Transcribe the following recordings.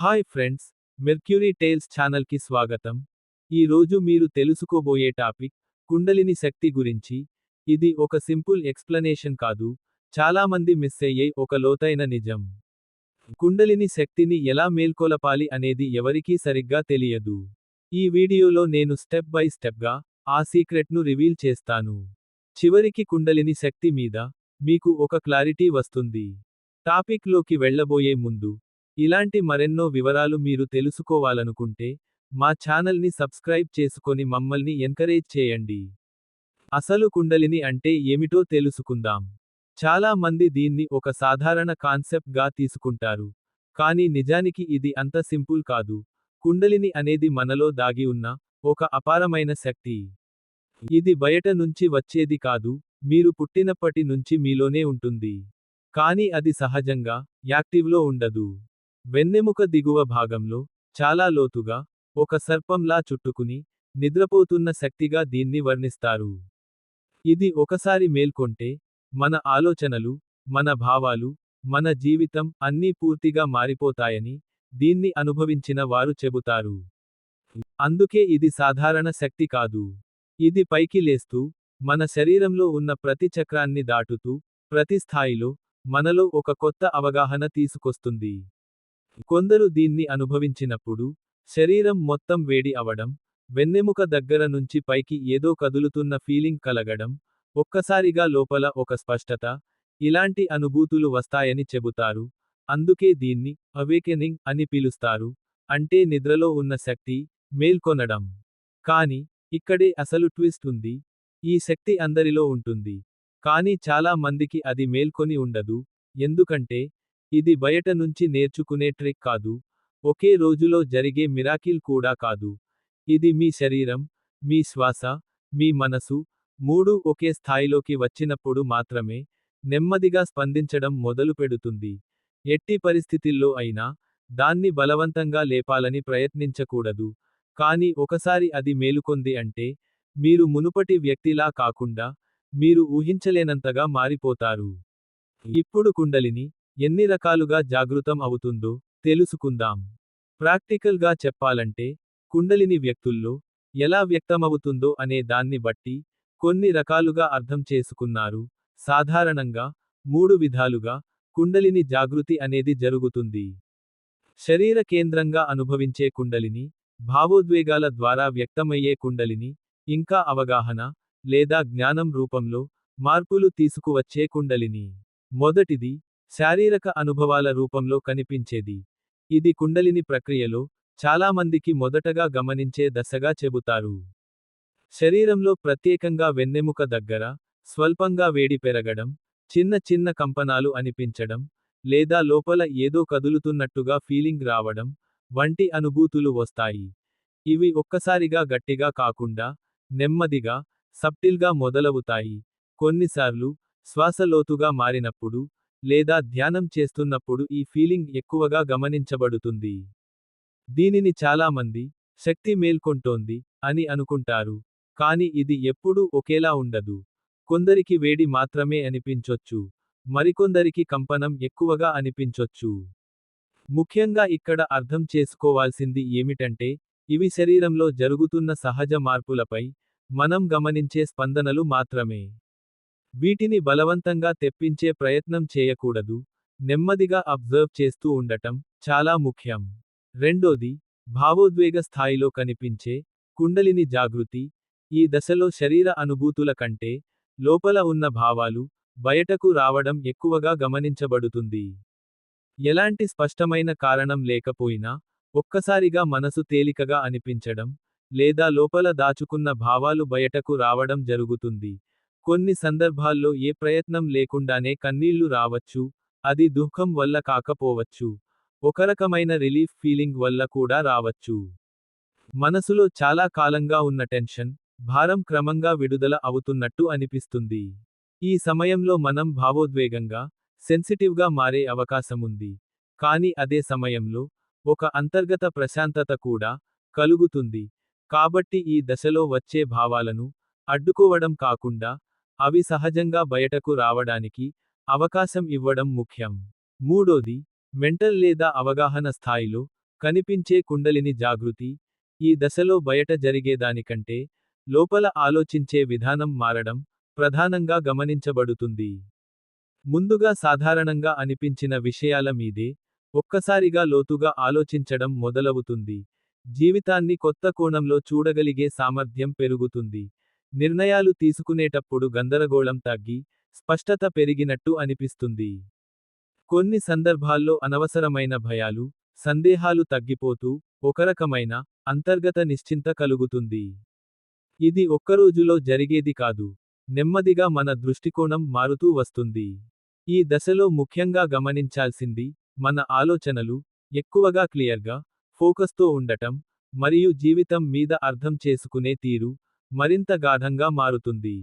Hi friends, mercury tiles ఛానల్కి స్వాగతం. ఈ రోజు మీరు తెలుసుకోబోయే టాపిక్ కుండలిని శక్తి గురించి. ఇది ఒక సింపుల్ ఎక్స్ప్లనేషన్ కాదు, చాలామంది మిస్ అయ్యే ఒక లోతైన నిజం. కుండలిని శక్తిని ఎలా మేల్కొలపాలి అనేది ఎవరికీ సరిగ్గా తెలియదు. ఈ వీడియోలో నేను స్టెప్ బై స్టెప్గా ఆ సీక్రెట్ను రివీల్ చేస్తాను. చివరికి కుండలిని శక్తి మీద మీకు ఒక క్లారిటీ వస్తుంది. టాపిక్లోకి వెళ్ళబోయే ముందు, ఇలాంటి మరెన్నో వివరాలు మీరు తెలుసుకోవాలనుకుంటే మా ఛానల్ని సబ్స్క్రైబ్ చేసుకొని మమ్మల్ని ఎంకరేజ్ చేయండి. అసలు కుండలిని అంటే ఏమిటో తెలుసుకుందాం. చాలా మంది దీన్ని ఒక సాధారణ కాన్సెప్ట్ గా తీసుకుంటారు. కానీ నిజానికి ఇది అంత సింపుల్ కాదు. కుండలిని అనేది మనలో దాగి ఉన్న ఒక అపారమైన శక్తి. ఇది బయట నుంచి వచ్చేది కాదు, మీరు పుట్టినప్పటి నుంచి మీలోనే ఉంటుంది. కానీ అది సహజంగా యాక్టివ్లో ఉండదు. వెన్నెముక దిగువ భాగంలో, చాలా లోతుగా, ఒక సర్పంలా చుట్టుకుని నిద్రపోతున్న శక్తిగా దీన్ని వర్ణిస్తారు. ఇది ఒకసారి మేల్కొంటే, మన ఆలోచనలు, మన భావాలు, మన జీవితం అన్నీ పూర్తిగా మారిపోతాయని దీన్ని అనుభవించిన వారు చెబుతారు. అందుకే ఇది సాధారణ శక్తి కాదు. ఇది పైకి లేస్తూ, మన శరీరంలో ఉన్న ప్రతి చక్రాన్ని దాటుతూ, ప్రతి స్థాయిలో మనలో ఒక కొత్త అవగాహన తీసుకొస్తుంది. కొందరు దీన్ని అనుభవించినప్పుడు శరీరం మొత్తం వేడి అవడం, వెన్నెముక దగ్గర నుంచి పైకి ఏదో కదులుతున్న ఫీలింగ్ కలగడం, ఒక్కసారిగా లోపల ఒక స్పష్టత, ఇలాంటి అనుభూతులు వస్తాయని చెబుతారు. అందుకే దీన్ని అవేకెనింగ్ అని పిలుస్తారు. అంటే నిద్రలో ఉన్న శక్తి మేల్కొనడం. కానీ ఇక్కడే అసలు ట్విస్ట్ ఉంది. ఈ శక్తి అందరిలో ఉంటుంది. కానీ చాలా మందికి అది మేల్కొని ఉండదు. ఎందుకంటే ఇది బయట నుంచి నేర్చుకునే ట్రిక్ కాదు. ఒకే రోజులో జరిగే మిరాకిల్ కూడా కాదు. ఇది మీ శరీరం, మీ శ్వాస, మీ మనసు, మూడు ఒకే స్థాయిలోకి వచ్చినప్పుడు మాత్రమే నెమ్మదిగా స్పందించడం మొదలుపెడుతుంది. ఎట్టి పరిస్థితిల్లో అయినా దాన్ని బలవంతంగా లేపాలని ప్రయత్నించకూడదు. కానీ ఒకసారి అది మేలుకొంది అంటే, మీరు మునుపటి వ్యక్తిలా కాకుండా, మీరు ఊహించలేనంతగా మారిపోతారు. ఇప్పుడు కుండలిని ఎన్ని రకాలుగా జాగృతం అవుతుందో తెలుసుకుందాం. ప్రాక్టికల్గా చెప్పాలంటే, కుండలిని వ్యక్తుల్లో ఎలా వ్యక్తమవుతుందో అనే దాన్ని బట్టి కొన్ని రకాలుగా అర్థం చేసుకున్నారు. సాధారణంగా 3 విధాలుగా కుండలిని జాగృతి అనేది జరుగుతుంది. శరీర కేంద్రంగా అనుభవించే కుండలిని, భావోద్వేగాల ద్వారా వ్యక్తమయ్యే కుండలిని, ఇంకా అవగాహన లేదా జ్ఞానం రూపంలో మార్పులు తీసుకువచ్చే కుండలిని. మొదటిది శారీరక అనుభవాల రూపంలో కనిపించేది. ఇది కుండలిని ప్రక్రియలో చాలామందికి మొదటగా గమనించే దశగా చెబుతారు. శరీరంలో ప్రత్యేకంగా వెన్నెముక దగ్గర స్వల్పంగా వేడి పెరగడం, చిన్న చిన్న కంపనాలు అనిపించడం, లేదా లోపల ఏదో కదులుతున్నట్టుగా ఫీలింగ్ రావడం వంటి అనుభూతులు వస్తాయి. ఇవి ఒక్కసారిగా గట్టిగా కాకుండా, నెమ్మదిగా, సబ్టిల్గా మొదలవుతాయి. కొన్నిసార్లు శ్వాస లోతుగా మారినప్పుడు, లేదా ధ్యానం చేస్తున్నప్పుడు ఈ ఫీలింగ్ ఎక్కువగా గమనించబడుతుంది. దీనిని చాలామంది శక్తి మేల్కొంటోంది అని అనుకుంటారు. కానీ ఇది ఎప్పుడూ ఒకేలా ఉండదు. కొందరికి వేడి మాత్రమే అనిపించొచ్చు, మరికొందరికి కంపనం ఎక్కువగా అనిపించొచ్చు. ముఖ్యంగా ఇక్కడ అర్థం చేసుకోవాల్సింది ఏమిటంటే, ఇవి శరీరంలో జరుగుతున్న సహజ మార్పులపై మనం గమనించే స్పందనలు మాత్రమే. వీటిని బలవంతంగా తెప్పించే ప్రయత్నం చేయకూడదు. నెమ్మదిగా అబ్జర్వ్ చేస్తూ ఉండటం చాలా ముఖ్యం. రెండోది, భావోద్వేగ స్థాయిలో కనిపించే కుండలిని జాగృతి. ఈ దశలో శరీర అనుభూతుల కంటే, లోపల ఉన్న భావాలు బయటకు రావడం ఎక్కువగా గమనించబడుతుంది. ఎలాంటి స్పష్టమైన కారణం లేకపోయినా, ఒక్కసారిగా మనసు తేలికగా అనిపించడం, లేదా లోపల దాచుకున్న భావాలు బయటకు రావడం జరుగుతుంది. కొన్ని సందర్భాల్లో ఏ ప్రయత్నం లేకుండానే కన్నీళ్లు రావచ్చు. అది దుఃఖం వల్ల కాకపోవచ్చు, ఒకరకమైన రిలీఫ్ ఫీలింగ్ వల్ల కూడా రావచ్చు. మనసులో చాలా కాలంగా ఉన్న టెన్షన్, భారం క్రమంగా విడుదల అవుతున్నట్టు అనిపిస్తుంది. ఈ సమయంలో మనం భావోద్వేగంగా, సెన్సిటివ్గా మారే అవకాశముంది. కానీ అదే సమయంలో ఒక అంతర్గత ప్రశాంతత కూడా కలుగుతుంది. కాబట్టి ఈ దశలో వచ్చే భావాలను అడ్డుకోవడం కాకుండా, అవి సహజంగా బయటకు రావడానికి అవకాశం ఇవ్వడం ముఖ్యం. మూడోది, మెంటల్ లేదా అవగాహన స్థాయిలో కనిపించే కుండలిని జాగృతి. ఈ దశలో బయట జరిగేదానికంటే లోపల ఆలోచించే విధానం మారడం ప్రధానంగా గమనించబడుతుంది. ముందుగా సాధారణంగా అనిపించిన విషయాల మీదే ఒక్కసారిగా లోతుగా ఆలోచించడం మొదలవుతుంది. జీవితాన్ని కొత్త కోణంలో చూడగలిగే సామర్థ్యం పెరుగుతుంది. నిర్ణయాలు తీసుకునేటప్పుడు గందరగోళం తగ్గి స్పష్టత పెరిగినట్టు అనిపిస్తుంది. కొన్ని సందర్భాల్లో అనవసరమైన భయాలు, సందేహాలు తగ్గిపోతూ ఒకరకమైన అంతర్గత నిశ్చింత కలుగుతుంది. ఇది ఒక్కరోజులో జరిగేది కాదు. నెమ్మదిగా మన దృష్టికోణం మారుతూ వస్తుంది. ఈ దశలో ముఖ్యంగా గమనించాల్సింది మన ఆలోచనలు ఎక్కువగా క్లియర్గా, ఫోకస్తో ఉండటం, మరియు జీవితం మీద అర్థం చేసుకునే తీరు మరింత గాఢంగా మారుతుంది.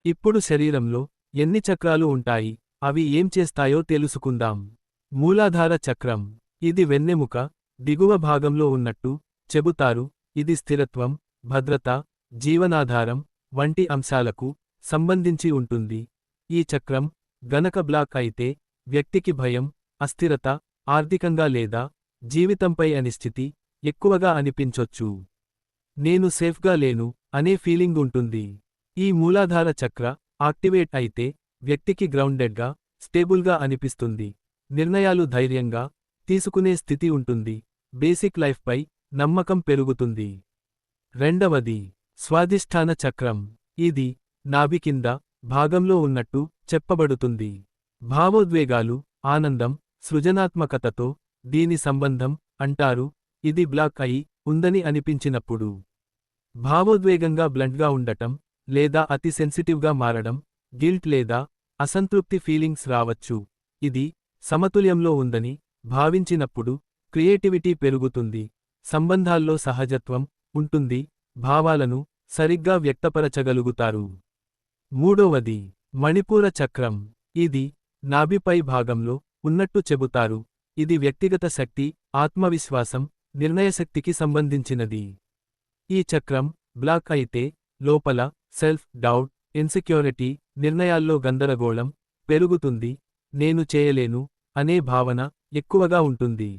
ఇప్పుడు శరీరంలో ఎన్ని చక్రాలు ఉంటాయి, అవి ఏం చేస్తాయో తెలుసుకుందాం. మూలాధార చక్రం. ఇది వెన్నెముక దిగువ భాగంలో ఉన్నట్టు చెబుతారు. ఇది స్థిరత్వం, భద్రత, జీవనాధారం వంటి అంశాలకు సంబంధించి ఉంటుంది. ఈ చక్రం గనక బ్లాక్ అయితే వ్యక్తికి భయం, అస్థిరత, ఆర్థికంగా లేదా జీవితంపై అనిశ్చితి ఎక్కువగా అనిపించొచ్చు. నేను సేఫ్గా లేను అనే ఫీలింగ్ ఉంటుంది. ఈ మూలాధార చక్ర యాక్టివేట్ అయితే వ్యక్తికి గ్రౌండెడ్గా, స్టేబుల్గా అనిపిస్తుంది. నిర్ణయాలు ధైర్యంగా తీసుకునే స్థితి ఉంటుంది. బేసిక్ లైఫ్పై నమ్మకం పెరుగుతుంది. రెండవది స్వాధిష్ఠాన చక్రం. ఇది నాభి కింద భాగంలో ఉన్నట్టు చెప్పబడుతుంది. భావోద్వేగాలు, ఆనందం, సృజనాత్మకతతో దీని సంబంధం అంటారు. ఇది బ్లాక్ అయి ఉందని అనిపించినప్పుడు భావోద్వేగంగా బ్లంట్గా ఉండటం, లేదా అతి సెన్సిటివ్గా మారడం, గిల్ట్ లేదా అసంతృప్తి ఫీలింగ్స్ రావచ్చు. ఇది సమతుల్యంలో ఉందని భావించినప్పుడు క్రియేటివిటీ పెరుగుతుంది. సంబంధాల్లో సహజత్వం ఉంటుంది. భావాలను సరిగ్గా వ్యక్తపరచగలుగుతారు. మూడవది మణిపూర చక్రం. ఇది నాభిపై భాగంలో ఉన్నట్టు చెబుతారు. ఇది వ్యక్తిగత శక్తి, ఆత్మవిశ్వాసం, నిర్ణయశక్తికి సంబంధించినది. ఈ చక్రం బ్లాక్ అయితే లోపల సెల్ఫ్ డౌట్, ఇన్సెక్యూరిటీ, నిర్ణయాల్లో గందరగోళం పెరుగుతుంది. నేను చేయలేను అనే భావన ఎక్కువగా ఉంటుంది.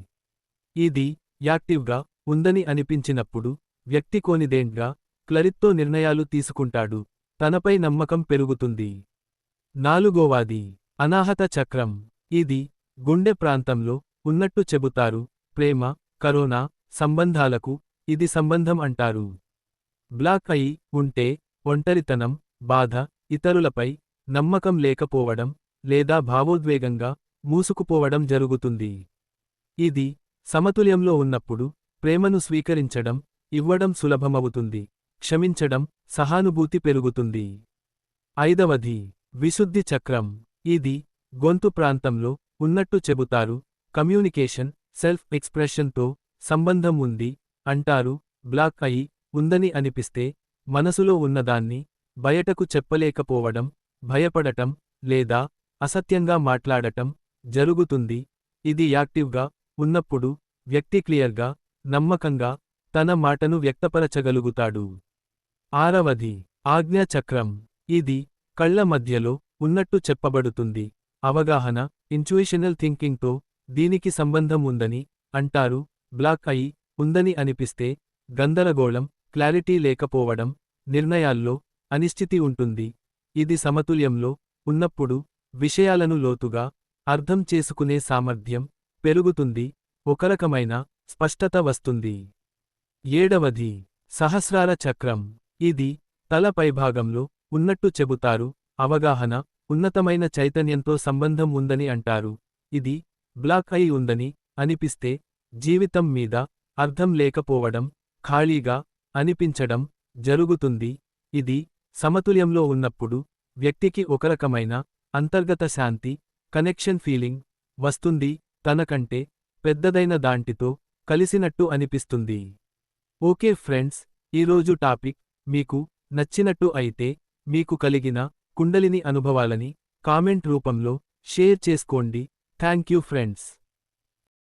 ఇది యాక్టివ్గా ఉందని అనిపించినప్పుడు వ్యక్తి కోనిదేంట్గా, క్లరిత్తో నిర్ణయాలు తీసుకుంటాడు. తనపై నమ్మకం పెరుగుతుంది. నాలుగోవాది అనాహత చక్రం. ఇది గుండె ప్రాంతంలో ఉన్నట్టు చెబుతారు. ప్రేమ, కరోనా, సంబంధాలకు ఇది సంబంధం అంటారు. బ్లాక్ అయి ఉంటే ఒంటరితనం, బాధ, ఇతరులపై నమ్మకం లేకపోవడం, లేదా భావోద్వేగంగా మూసుకుపోవడం జరుగుతుంది. ఇది సమతుల్యంలో ఉన్నప్పుడు ప్రేమను స్వీకరించడం, ఇవ్వడం సులభమవుతుంది. క్షమించడం, సహానుభూతి పెరుగుతుంది. ఐదవది విశుద్ధి చక్రం. ఇది గొంతు ప్రాంతంలో ఉన్నట్టు చెబుతారు. కమ్యూనికేషన్, సెల్ఫ్ ఎక్స్ప్రెషన్తో సంబంధం ఉంది అంటారు. బ్లాక్ అయి ఉందని అనిపిస్తే మనసులో ఉన్నదాన్ని బయటకు చెప్పలేకపోవడం, భయపడటం, లేదా అసత్యంగా మాట్లాడటం జరుగుతుంది. ఇది యాక్టివ్గా ఉన్నప్పుడు వ్యక్తి క్లియర్గా, నమ్మకంగా తన మాటను వ్యక్తపరచగలుగుతాడు. ఆరవది ఆజ్ఞా చక్రం. ఇది కళ్ల మధ్యలో ఉన్నట్టు చెప్పబడుతుంది. అవగాహన, ఇంట్యూయిషనల్ థింకింగ్తో దీనికి సంబంధం ఉందని అంటారు. బ్లాక్ అయి ఉందని అనిపిస్తే గందరగోళం, క్లారిటీ లేకపోవడం, నిర్ణయాల్లో అనిశ్చితి ఉంటుంది. ఇది సమతుల్యంలో ఉన్నప్పుడు విషయాలను లోతుగా అర్థం చేసుకునే సామర్థ్యం పెరుగుతుంది. ఒకరకమైన స్పష్టత వస్తుంది. ఏడవది సహస్రార చక్రం. ఇది తల పైభాగంలో ఉన్నట్టు చెబుతారు. అవగాహన, ఉన్నతమైన చైతన్యంతో సంబంధం ఉందని అంటారు. ఇది బ్లాక్ అయి ఉందని అనిపిస్తే జీవితం మీద అర్థం లేకపోవడం, ఖాళీగా అనిపించడం జరుగుతుంది. ఇది సమతుల్యంలో ఉన్నప్పుడు వ్యక్తికి ఒకరకమైన అంతర్గత శాంతి, కనెక్షన్ ఫీలింగ్ వస్తుంది. తనకంటే పెద్దదైన దాంటితో కలిసినట్టు అనిపిస్తుంది. ఓకే ఫ్రెండ్స్, ఈరోజు టాపిక్ మీకు నచ్చినట్టు అయితే మీకు కలిగిన కుండలిని అనుభవాలని కామెంట్ రూపంలో షేర్ చేసుకోండి. Thank you friends.